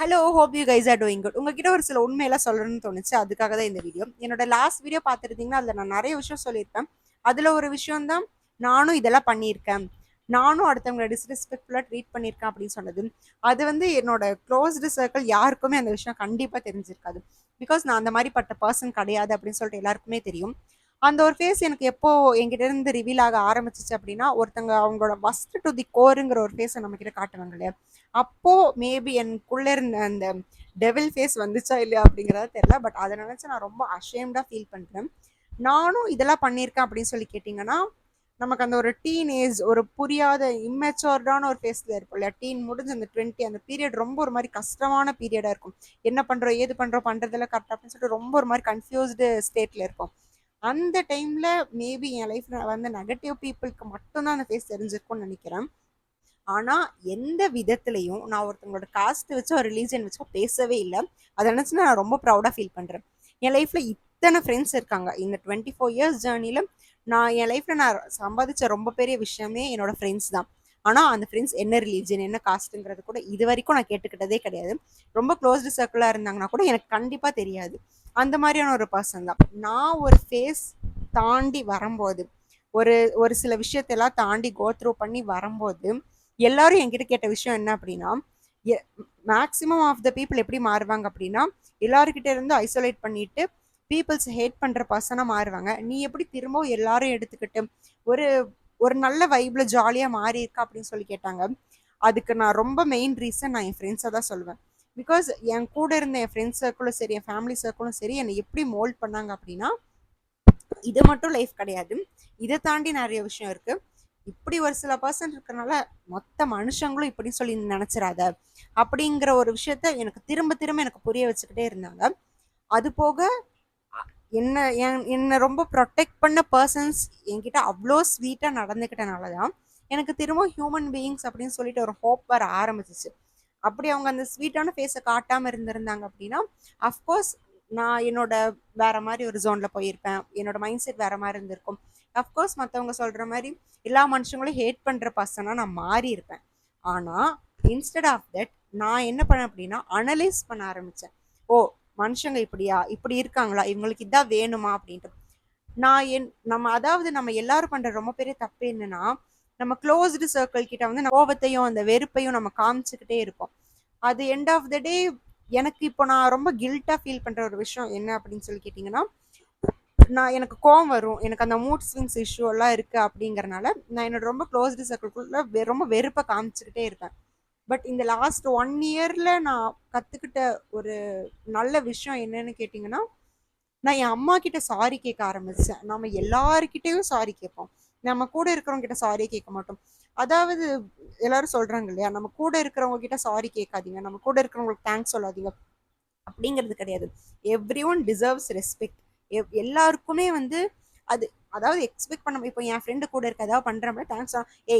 Hello, hope you guys are doing good. உங்ககிட்ட ஒரு சில உண்மையெல்லாம் சொல்லணும்னு தோணுச்சு. அதுக்காக தான் இந்த வீடியோ. என்னோட லாஸ்ட் வீடியோ பார்த்துருந்தீங்கன்னா, அதில் நான் நிறைய விஷயம் சொல்லியிருப்பேன். அதில் ஒரு விஷயம் தான் நானும் இதெல்லாம் பண்ணியிருக்கேன். நானும் அடுத்தவங்களை டிஸ்ரெஸ்பெக்ட்ஃபுல்லாக ட்ரீட் பண்ணியிருக்கேன் அப்படின்னு சொன்னது. அது வந்து என்னோட க்ளோஸ்டு சர்க்கிள் யாருக்குமே அந்த விஷயம் கண்டிப்பாக தெரிஞ்சிருக்காது. பிகாஸ் நான் அந்த மாதிரிப்பட்ட பர்சன் கிடையாது அப்படின்னு சொல்லிட்டு எல்லாருக்குமே தெரியும். அந்த ஒரு ஃபேஸ் எனக்கு எப்போ என்கிட்ட இருந்து ரிவீல் ஆக ஆரம்பிச்சிச்சு அப்படின்னா, ஒருத்தங்க அவங்களோட ஃபஸ்ட் டு தி கோருங்கிற ஒரு ஃபேஸை நம்ம கிட்ட காட்டுவாங்க இல்லையா? அப்போ மேபி எனக்குள்ள இருந்த அந்த டெவில் ஃபேஸ் வந்துச்சா இல்லையா அப்படிங்கிறத தெரியல. பட் அதை நினைச்சு நான் ரொம்ப அஷேம்டா ஃபீல் பண்றேன். நானும் இதெல்லாம் பண்ணியிருக்கேன் அப்படின்னு சொல்லி கேட்டிங்கன்னா, நமக்கு அந்த ஒரு டீன் ஏஜ், ஒரு புரியாத இம்மெச்சோர்டான ஒரு ஃபேஸ்ல இருக்கும் இல்லையா? டீன் முடிஞ்ச அந்த 20 அந்த பீரியட் ரொம்ப ஒரு மாதிரி கஷ்டமான பீரியடா இருக்கும். என்ன பண்றோம், ஏது பண்றோம், பண்றதெல்லாம் கரெக்ட் அப்படின்னு சொல்லிட்டு ரொம்ப ஒரு மாதிரி கன்ஃபியூஸ்டு ஸ்டேட்ல இருக்கும். அந்த டைம்ல மேபி என் லைஃப்ல வந்து நெகட்டிவ் பீப்புளுக்கு மட்டும்தான் அந்த ஃபேஸ் தெரிஞ்சிருக்கும்னு நினைக்கிறேன். ஆனா எந்த விதத்துலையும் நான் ஒருத்தவங்களோட காஸ்ட் வச்சோ ரிலீஜன் வச்சோ பேசவே இல்லை. அதை நினைச்சு நான் ரொம்ப ப்ரௌடா ஃபீல் பண்றேன். என் லைஃப்ல இத்தனை ஃப்ரெண்ட்ஸ் இருக்காங்க. இந்த 24 இயர்ஸ் ஜேர்னில என் லைஃப்ல நான் சம்பாதிச்ச ரொம்ப பெரிய விஷயமே என்னோட ஃப்ரெண்ட்ஸ் தான். ஆனா அந்த ஃப்ரெண்ட்ஸ் என்ன ரிலீஜன், என்ன காஸ்ட்ங்கிறது கூட இது வரைக்கும் நான் கேட்டுக்கிட்டதே கிடையாது. ரொம்ப க்ளோஸ்டு சர்க்கிளா இருந்தாங்கன்னா கூட எனக்கு கண்டிப்பா தெரியாது. அந்த மாதிரியான ஒரு பர்சன் தான் நான். ஒரு ஃபேஸ் தாண்டி வரும்போது, ஒரு ஒரு சில விஷயத்தெல்லாம் தாண்டி கோ த்ரூ பண்ணி வரும்போது, எல்லாரும் என்கிட்ட கேட்ட விஷயம் என்ன அப்படின்னா, மேக்ஸிமம் ஆஃப் த பீப்புள் எப்படி மாறுவாங்க அப்படின்னா, எல்லாருக்கிட்ட இருந்து ஐசோலேட் பண்ணிட்டு பீப்புள்ஸ் ஹேட் பண்ற பர்சனா மாறுவாங்க. நீ எப்படி திரும்பவும் எல்லாரும் எடுத்துக்கிட்டு ஒரு ஒரு நல்ல வைப்ல ஜாலியா மாறி இருக்கா அப்படின்னு சொல்லி கேட்டாங்க. அதுக்கு நான் ரொம்ப மெயின் ரீசன் நான் என் ஃப்ரெண்ட்ஸை தான் சொல்லுவேன். பிகாஸ் என் கூட இருந்த என் ஃப்ரெண்ட்ஸ் சர்க்கிளும் சரி, என் ஃபேமிலி சர்க்கிளும் சரி, என்னை எப்படி மோல்ட் பண்ணாங்க அப்படின்னா, இது மட்டும் லைஃப் கிடையாது, இதை தாண்டி நிறைய விஷயம் இருக்கு. இப்படி ஒரு சில பர்சன் இருக்கறனால மொத்த மனுஷங்களும் இப்படி சொல்லி நினைச்சிடாத அப்படிங்கிற ஒரு விஷயத்த எனக்கு திரும்ப திரும்ப எனக்கு புரிய வச்சுக்கிட்டே இருந்தாங்க. அது போக என்ன என்னை ரொம்ப ப்ரொடெக்ட் பண்ண பர்சன்ஸ் என்கிட்ட அவ்வளோ ஸ்வீட்டாக நடந்துக்கிட்டனால தான் எனக்கு திரும்ப ஹியூமன் பீயிங்ஸ் அப்படின்னு சொல்லிட்டு ஒரு ஹோப் வர ஆரம்பிச்சிச்சு. அப்படி அவங்க அந்த ஸ்வீட்டான ஃபேஸை காட்டாமல் இருந்திருந்தாங்க அப்படின்னா, அஃப்கோர்ஸ் நான் என்னோட வேற மாதிரி ஒரு ஜோன்ல போயிருப்பேன். என்னோட மைண்ட் செட் வேற மாதிரி இருந்திருக்கும். அஃப்கோர்ஸ் மற்றவங்க சொல்ற மாதிரி எல்லா மனுஷங்களும் ஹேட் பண்ற பர்சனா நான் மாறி இருப்பேன். ஆனா இன்ஸ்டெட் ஆஃப் தட் நான் என்ன பண்ணேன் அப்படின்னா, அனலைஸ் பண்ண ஆரம்பிச்சேன். ஓ, மனுஷங்க இப்படியா, இப்படி இருக்காங்களா, இவங்களுக்கு இதான் வேணுமா அப்படின்ட்டு. நம்ம எல்லாரும் பண்ற ரொம்ப பெரிய தப்பு என்னன்னா, நம்ம க்ளோஸ்டு சர்க்கிள் கிட்ட வந்து கோபத்தையும் அந்த வெறுப்பையும் நம்ம காமிச்சுக்கிட்டே இருப்போம். அது எண்ட் ஆஃப் த டே எனக்கு இப்போ நான் ரொம்ப கில்ட்டா ஃபீல் பண்ற ஒரு விஷயம் என்ன அப்படின்னு சொல்லி கேட்டிங்கன்னா, எனக்கு கோவம் வரும், எனக்கு அந்த மூட் ஸ்விங்ஸ் இஷ்யூ எல்லாம் இருக்கு அப்படிங்கறனால நான் என்னோட ரொம்ப க்ளோஸ்டு சர்க்கிள்குள்ள ரொம்ப வெறுப்பை காமிச்சுக்கிட்டே இருப்பேன். பட் இந்த லாஸ்ட் 1 இயர்ல நான் கத்துக்கிட்ட ஒரு நல்ல விஷயம் என்னன்னு கேட்டிங்கன்னா, நான் என் அம்மா கிட்ட சாரி கேட்க ஆரம்பிச்சேன். நம்ம எல்லாருக்கிட்டையும் சாரி கேட்போம், நம்ம கூட இருக்கிறவங்க கிட்ட சாரி கேட்க மாட்டோம். அதாவது எல்லாரும் சொல்றாங்க இல்லையா, நம்ம கூட இருக்கிறவங்க கிட்ட சாரி கேட்காதீங்க, நம்ம கூட இருக்கிறவங்களுக்கு தேங்க்ஸ் சொல்லாதீங்க அப்படிங்கிறது கிடையாது. Every one deserves respect. எல்லாருக்குமே வந்து அது, அதாவது எக்ஸ்பெக்ட் பண்ண, இப்போ என் ஃப்ரெண்டு கூட இருக்க ஏதாவது பண்றப்ப தேங்க்ஸ்,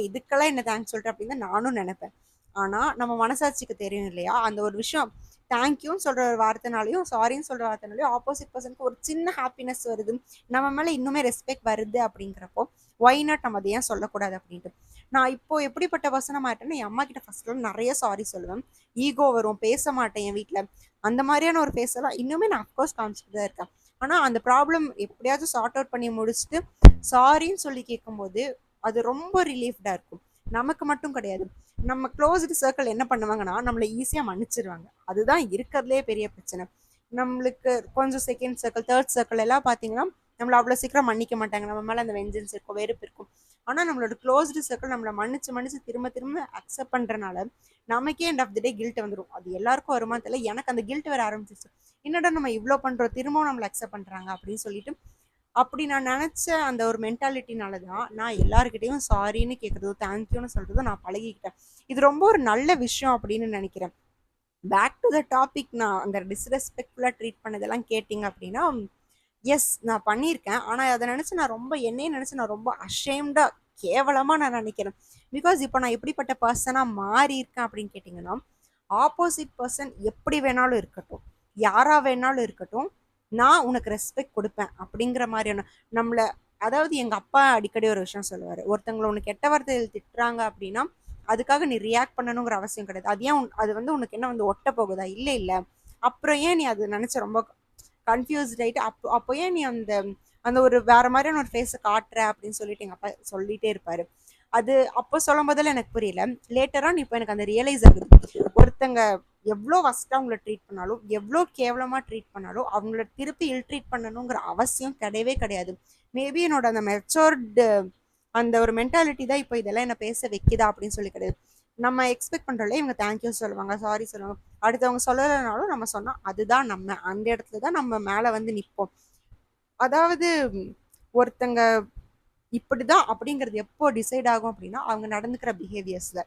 இதுக்கெல்லாம் என்ன தேங்க்ஸ் சொல்லிட்டு அப்படின்னு நானும் நினைப்பேன். ஆனா நம்ம மனசாட்சிக்கு தெரியும் இல்லையா, அந்த ஒரு விஷயம் தேங்க்யூன்னு சொல்ற ஒரு வார்த்தைனாலையும் சாரின்னு சொல்ற வார்த்தைனாலையும் ஆப்போசிட் பர்சனுக்கு ஒரு சின்ன ஹாப்பினஸ் வருது, நம்ம மேல இன்னுமே ரெஸ்பெக்ட் வருது அப்படிங்கிறப்போ ஒய் நாட் நம்ம அதை ஏன் சொல்லக்கூடாது அப்படின்ட்டு. நான் இப்போ எப்படிப்பட்ட வசனமா ஆயிட்டேன்னா, என் அம்மா கிட்ட ஃபர்ஸ்ட்ல நிறைய சாரி சொல்லுவேன். ஈகோ வரும், பேச மாட்டேன் என் வீட்டில். அந்த மாதிரியான ஒரு ஃபேஸ் எல்லாம் இன்னுமே நான் அஃப்கோர்ஸ் காமிச்சிட்டு தான் இருக்கேன். ஆனா அந்த ப்ராப்ளம் எப்படியாவது சார்ட் அவுட் பண்ணி முடிச்சுட்டு சாரின்னு சொல்லி கேட்கும்போது அது ரொம்ப ரிலீஃப்டா இருக்கும். நமக்கு மட்டும் கிடையாது, நம்ம க்ளோஸ்டு சர்க்கிள் என்ன பண்ணுவாங்கன்னா, நம்மளை ஈஸியா மன்னிச்சிருவாங்க. அதுதான் இருக்கிறதுலே பெரிய பிரச்சனை. நம்மளுக்கு கொஞ்சம் செகண்ட் சர்க்கிள், தேர்ட் சர்க்கிள் எல்லாம் பார்த்தீங்கன்னா நம்மளை அவ்வளோ சீக்கிரம் மன்னிக்க மாட்டாங்க. நம்ம மேலே அந்த வெஞ்சன்ஸ் இருக்கும், வெறுப்பு இருக்கும். ஆனால் நம்மளோட க்ளோஸ்டு சர்க்கிள் நம்மளை மன்னிச்சு மன்னிச்சு திரும்ப திரும்ப அக்செப்ட் பண்ணுறனால நமக்கே end of the day guilt வந்துடும். அது எல்லாருக்கும் வருமா தெரியல, எனக்கு அந்த கில்ட் வர ஆரம்பிச்சிச்சு. என்னடா நம்ம இவ்வளோ பண்ணுறோம், திரும்பவும் நம்மளை அக்செப்ட் பண்ணுறாங்க அப்படின்னு சொல்லிட்டு. அப்படி நான் நினச்ச அந்த ஒரு மென்டாலிட்டினால தான் நான் எல்லாருக்கிட்டையும் சாரின்னு கேட்குறதோ தேங்க்யூன்னு சொல்கிறதோ நான் பழகிக்கிட்டேன். இது ரொம்ப ஒரு நல்ல விஷயம் அப்படின்னு நினைக்கிறேன். பேக் டு த டாபிக், நான் அந்த டிஸ்ரெஸ்பெக்ட்ஃபுல்லாக ட்ரீட் பண்ணதெல்லாம் கேட்டிங்க அப்படின்னா, எஸ் நான் பண்ணியிருக்கேன். ஆனால் அதை நினச்சி நான் ரொம்ப, என்னையே நினச்சி நான் ரொம்ப அஷேம்டாக கேவலமாக நான் நினைக்கிறேன். பிகாஸ் இப்போ நான் எப்படிப்பட்ட பர்சனாக மாறி இருக்கேன் அப்படின்னு கேட்டிங்கன்னா, ஆப்போசிட் பர்சன் எப்படி வேணாலும் இருக்கட்டும், யாராக வேணாலும் இருக்கட்டும், நான் உனக்கு ரெஸ்பெக்ட் கொடுப்பேன் அப்படிங்கிற மாதிரியான நம்மளை, அதாவது எங்கள் அப்பா அடிக்கடி ஒரு விஷயம் சொல்லுவார், ஒருத்தவங்களை உனக்கு கெட்ட வார்த்தையில் திட்டுறாங்க அப்படின்னா அதுக்காக நீ ரியாக்ட் பண்ணணுங்கிற அவசியம் கிடையாது. அது ஏன் அது வந்து உனக்கு என்ன வந்து ஒட்ட போகுதா? இல்ல இல்ல. அப்புறம் ஏன் நீ அது நினைச்ச ரொம்ப கன்ஃபியூஸ்ட் ஆயிட்டு அப்போ ஏன் நீ அந்த அந்த ஒரு வேற மாதிரியான ஒரு ஃபேஸை காட்டுற அப்படின்னு சொல்லிட்டு எங்க அப்பா சொல்லிட்டே இருப்பாரு. அது அப்போ சொல்லும் போதெல்லாம் எனக்கு புரியல. லேட்டரா இப்போ எனக்கு அந்த ரியலைஸ் ஆகுது. ஒருத்தங்க எவ்வளோ வஸ்டா அவங்கள ட்ரீட் பண்ணாலும், எவ்வளோ கேவலமா ட்ரீட் பண்ணாலும் அவங்கள திருப்பி இல் ட்ரீட் பண்ணணுங்கிற அவசியம் கிடையவே கிடையாது. மேபி என்னோட அந்த மெச்சோர்டு அந்த ஒரு மென்டாலிட்டி தான் இப்போ இதெல்லாம் என்ன பேச வைக்குதா அப்படின்னு சொல்லி கிடையாது. நம்ம எக்ஸ்பெக்ட் பண்றோம்ல, இவங்க தேங்க்யூ சொல்லுவாங்க, சாரி சொல்லுவாங்க, அடுத்தவங்க சொல்லலைனாலும் நம்ம சொன்னா அதுதான் நம்ம அந்த இடத்துல தான் நம்ம மேல வந்து நிற்போம். அதாவது ஒருத்தங்க இப்படிதான் அப்படிங்கிறது எப்போ டிசைட் ஆகும் அப்படின்னா அவங்க நடந்துக்கிற பிஹேவியர்ஸ்ல.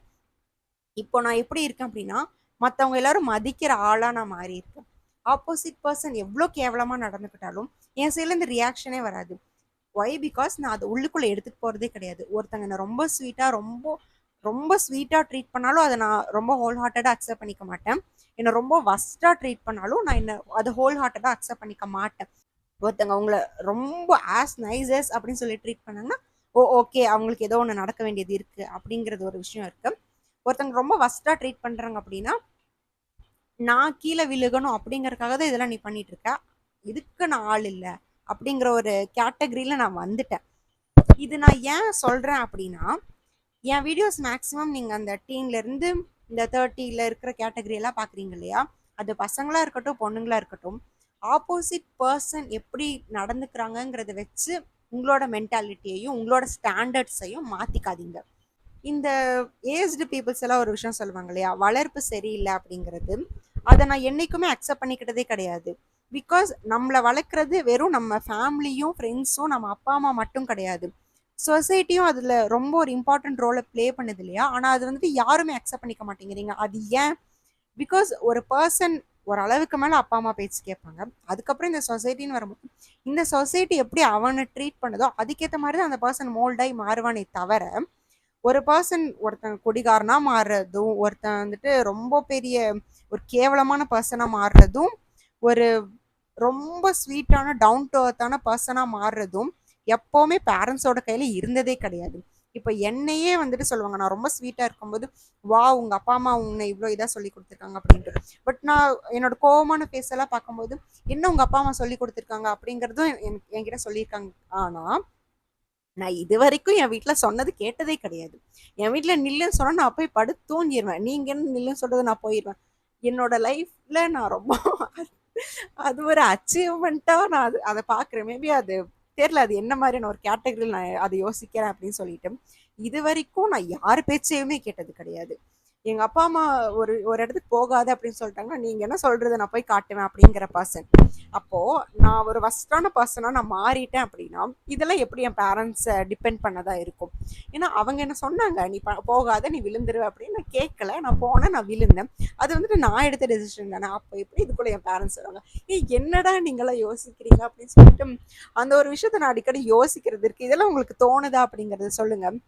இப்போ நான் எப்படி இருக்கேன் அப்படின்னா மற்றவங்க எல்லாரும் மதிக்கிற ஆளா நான் மாறி இருக்கேன். ஆப்போசிட் பர்சன் எவ்வளோ கேவலமா நடந்துக்கிட்டாலும் என் சைட்ல இருந்து ரியாக்ஷனே வராது. ஒய்? பிகாஸ் நான் அதை உள்ளுக்குள்ள எடுத்துட்டு போறதே கிடையாது. ஒருத்தங்க என்ன ரொம்ப ஸ்வீட்டா ரொம்ப ரொம்ப ஸ்வீட்டா ட்ரீட் பண்ணாலும் அதை நான் ரொம்ப ஹோல் ஹார்ட்டடா அக்செப்ட் பண்ணிக்க மாட்டேன். என்னை ரொம்ப வஸ்டா ட்ரீட் பண்ணாலும் நான் என்ன அதை ஹோல் ஹார்ட்டடா அக்செப்ட் பண்ணிக்க மாட்டேன். ஒருத்தங்க அவங்கள ரொம்ப ஆஸ் நைஸஸ் அப்படின்னு சொல்லி ட்ரீட் பண்ணாங்கன்னா ஓகே, அவங்களுக்கு ஏதோ ஒன்று நடக்க வேண்டியது இருக்கு அப்படிங்கிறது ஒரு விஷயம் இருக்கு. ஒருத்தங்க ரொம்ப வஸ்டா ட்ரீட் பண்றாங்க அப்படின்னா நான் கீழே விழுகணும் அப்படிங்கறதுக்காக தான் இதெல்லாம் நீ பண்ணிட்டு இருக்க, இதுக்கு நான் ஆள் இல்லை அப்படிங்கிற ஒரு கேட்டகரியில நான் வந்துட்டேன். இது நான் ஏன் சொல்றேன் அப்படின்னா என் வீடியோஸ் மேக்ஸிமம் நீங்க அந்த டீன்ல இருந்து இந்த 30ல இருக்கிற கேட்டகரி எல்லாம் பாக்குறீங்க இல்லையா? அது பசங்களா இருக்கட்டும் பொண்ணுங்களா இருக்கட்டும், ஆப்போசிட் பர்சன் எப்படி நடந்துக்கிறாங்கிறத வச்சு உங்களோட மென்டாலிட்டியையும் உங்களோட ஸ்டாண்டர்ட்ஸையும் மாத்திக்காதீங்க. இந்த ஏஜ்டு பீப்புள்ஸ் எல்லாம் ஒரு விஷயம் சொல்லுவாங்க இல்லையா, வளர்ப்பு சரியில்லை அப்படிங்கிறது. அதை நான் என்னைக்குமே அக்செப்ட் பண்ணிக்கிட்டதே கிடையாது. பிகாஸ் நம்மளை வளர்க்குறது வெறும் நம்ம ஃபேமிலியும் ஃப்ரெண்ட்ஸும் நம்ம அப்பா அம்மா மட்டும் கிடையாது, சொசைட்டியும் அதில் ரொம்ப ஒரு இம்பார்ட்டன்ட் ரோலை ப்ளே பண்ணுது இல்லையா? ஆனால் அது வந்துட்டு யாருமே அக்செப்ட் பண்ணிக்க மாட்டேங்கிறீங்க. அது ஏன்? பிகாஸ் ஒரு பர்சன் ஒரு அளவுக்கு மேலே அப்பா அம்மா பேச்சு கேட்பாங்க. அதுக்கப்புறம் இந்த சொசைட்டின்னு வரும்போது இந்த சொசைட்டி எப்படி அவனை ட்ரீட் பண்ணுதோ அதுக்கேற்ற மாதிரி தான் அந்த பர்சன் மோல்டாகி மாறுவானே தவிர, ஒரு பர்சன் ஒருத்தன் குடிகாரனா மாறுறதும் ஒருத்தன் வந்துட்டு ரொம்ப பெரிய ஒரு கேவலமான பர்சனா மாறுறதும் ஒரு ரொம்ப ஸ்வீட்டான டவுன் டு அர்த்தான பர்சனா மாறுறதும் எப்பவுமே பேரண்ட்ஸோட கையில இருந்ததே கிடையாது. இப்போ என்னையே வந்துட்டு சொல்லுவாங்க, நான் ரொம்ப ஸ்வீட்டா இருக்கும்போது வா உங்க அப்பா அம்மா உன்னை இவ்வளோ இதா சொல்லி கொடுத்துருக்காங்க அப்படின்ட்டு. பட் நான் என்னோட கோவமான ஃபேஸ் எல்லாம் பார்க்கும்போது என்ன உங்க அப்பா அம்மா சொல்லி கொடுத்துருக்காங்க அப்படிங்கிறதும் என்கிட்ட சொல்லியிருக்காங்க. ஆனா நான் இது வரைக்கும் என் வீட்டுல சொன்னது கேட்டதே கிடையாது. என் வீட்டுல நில்லுன்னு சொன்னா நான் போய் படுத்து தூங்கிடுவேன். நீங்க என்ன நில்லுன்னு சொல்றது நான் போயிடுவேன். என்னோட லைஃப்ல நான் ரொம்ப அது ஒரு அச்சீவ்மெண்ட்டா நான் அதை பாக்குறேன். மேபி அது தெரியல, அது என்ன மாதிரியான ஒரு கேட்டகரியில் நான் அதை யோசிக்கிறேன் அப்படின்னு சொல்லிட்டு இது வரைக்கும் நான் யார் பேச்சையுமே கேட்டது கிடையாது. எங்க அப்பா அம்மா ஒரு ஒரு இடத்துக்கு போகாத அப்படின்னு சொல்லிட்டாங்கன்னா நீங்க என்ன சொல்றது நான் போய் காட்டுவேன் அப்படிங்கிற பர்சன். அப்போ நான் ஒரு வஸ்டான பர்சனா நான் மாறிட்டேன் அப்படின்னா இதெல்லாம் எப்படி என் பேரண்ட்ஸை டிபெண்ட் பண்ணதா இருக்கும்? ஏன்னா அவங்க என்ன சொன்னாங்க, நீ போகாத நீ விழுந்துருவ அப்படின்னு. நான் கேட்கல, நான் போனேன், நான் விழுந்தேன். அது வந்துட்டு நான் எடுத்த டெசிஷன் தானே. அப்போ எப்படி இதுக்குள்ள என் பேரண்ட்ஸ் சொல்லுவாங்க என்னடா நீங்களாம் யோசிக்கிறீங்க அப்படின்னு சொல்லிட்டு அந்த ஒரு விஷயத்த நான் அடிக்கடி யோசிக்கிறது இருக்கு. இதெல்லாம் உங்களுக்கு தோணுதா அப்படிங்கறத சொல்லுங்க.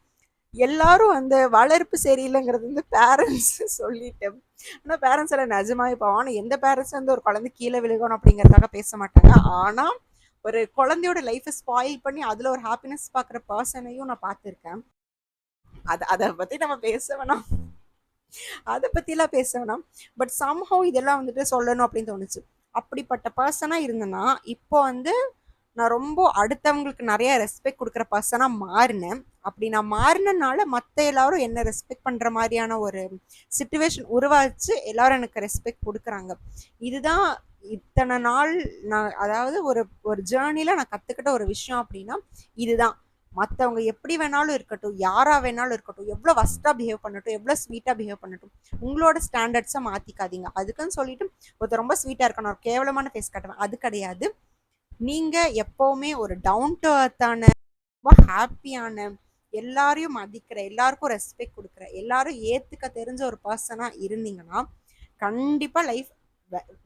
எல்லாரும் அந்த வளர்ப்பு சரியில்லைங்கிறது வந்து பேரண்ட்ஸ் சொல்லிட்டு, ஆனா பேரண்ட்ஸ் எல்லாம் நிஜமாவே பாவம். ஆனா எந்த பேரண்ட்ஸ் வந்து ஒரு குழந்தை கீழே விழுகணும் அப்படிங்கறதுக்காக பேச மாட்டாங்க. ஆனா ஒரு குழந்தையோட லைஃபை ஸ்பாயில் பண்ணி அதுல ஒரு ஹாப்பினஸ் பாக்குற பர்சனையும் நான் பார்த்திருக்கேன். அதை பத்தி நம்ம பேச வேணாம், அதை பத்திலாம் பேச வேணாம். பட் சம்ஹவ் இதெல்லாம் வந்துட்டு சொல்லணும் அப்படின்னு தோணுச்சு. அப்படிப்பட்ட பர்சனா இருந்தேன்னா இப்போ வந்து நான் ரொம்ப அடுத்தவங்களுக்கு நிறைய ரெஸ்பெக்ட் கொடுக்குற பர்சனா மாறினேன். அப்படி நான் மாறினால மற்ற எல்லாரும் என்ன ரெஸ்பெக்ட் பண்ற மாதிரியான ஒரு சுச்சுவேஷன் உருவாச்சு எல்லாரும் எனக்கு ரெஸ்பெக்ட் கொடுக்குறாங்க. இதுதான் இத்தனை நாள் நான் அதாவது ஒரு ஒரு ஜேர்னில நான் கத்துக்கிட்ட ஒரு விஷயம் அப்படின்னா இதுதான். மற்றவங்க எப்படி வேணாலும் இருக்கட்டும், யாரா வேணாலும் இருக்கட்டும், எவ்வளோ வஸ்டா பிஹேவ் பண்ணட்டும், எவ்வளோ ஸ்வீட்டா பிஹேவ் பண்ணட்டும், உங்களோட ஸ்டாண்டர்ட்ஸை மாத்திக்காதீங்க. அதுக்குன்னு சொல்லிட்டு ஒருத்தர் ரொம்ப ஸ்வீட்டா இருக்கணும், ஒரு கேவலமான ஃபேஸ் காட்டுவேன் அது கிடையாது. நீங்க எப்பவுமே ஒரு டவுன் டு அர்த்தான ரொம்ப ஹாப்பியான எல்லாரையும் மதிக்கிற எல்லாருக்கும் ரெஸ்பெக்ட் கொடுக்குற எல்லாரும் ஏத்துக்க தெரிஞ்ச ஒரு பர்சனா இருந்தீங்கன்னா கண்டிப்பா லைஃப்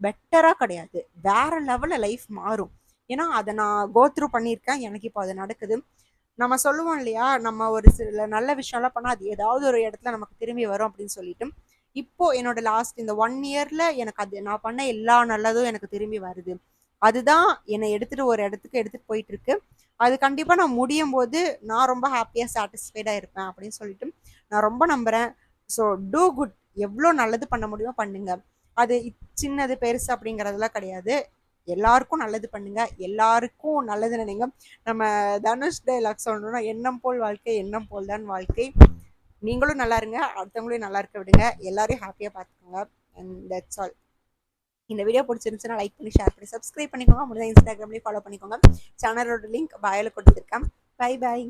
பெட்டரா கிடையாது, வேற லெவல்ல லைஃப் மாறும். ஏன்னா அதை நான் கோத்ரூ பண்ணியிருக்கேன், எனக்கு இப்போ அது நடக்குது. நம்ம சொல்லுவோம் இல்லையா, நம்ம ஒரு சில நல்ல விஷயம்லாம் பண்ணா அது ஏதாவது ஒரு இடத்துல நமக்கு திரும்பி வரும் அப்படின்னு சொல்லிட்டு இப்போ என்னோட லாஸ்ட் இந்த 1 இயர்ல எனக்கு அது நான் பண்ண எல்லா நல்லதும் எனக்கு திரும்பி வருது. அதுதான் என்னை எடுத்துட்டு ஒரு இடத்துக்கு எடுத்துட்டு போயிட்டு இருக்கு. அது கண்டிப்பா நான் முடியும் போது நான் ரொம்ப ஹாப்பியா சாட்டிஸ்ஃபைடா இருப்பேன் அப்படின்னு சொல்லிட்டு நான் ரொம்ப நம்புறேன். So do good. எவ்வளோ நல்லது பண்ண முடியுமோ பண்ணுங்க. அது சின்னது பெருசு அப்படிங்கிறதெல்லாம் கிடையாது. எல்லாருக்கும் நல்லது பண்ணுங்க, எல்லாருக்கும் நல்லது நினைங்க. நம்ம தனுஷ் டைலாக் சொல்லணும்னா, எண்ணம் போல் வாழ்க்கை, எண்ணம் போல் தான் வாழ்க்கை. நீங்களும் நல்லா இருங்க, அடுத்தவங்களையும் நல்லா இருக்க விடுங்க, எல்லாரையும் ஹாப்பியாக பார்த்துக்கோங்க. And that's all. இந்த வீடியோ பிடிச்சிருந்துச்சுன்னா லைக் பண்ணி ஷேர் பண்ணி சப்ஸ்கிரைப் பண்ணிக்கோங்க. முடிஞ்ச இன்ஸ்டாகிராம்லேயும் ஃபாலோ பண்ணிக்கோங்க. சேனலோட லிங்க் பயோல கொடுத்துருக்கேன். Bye by.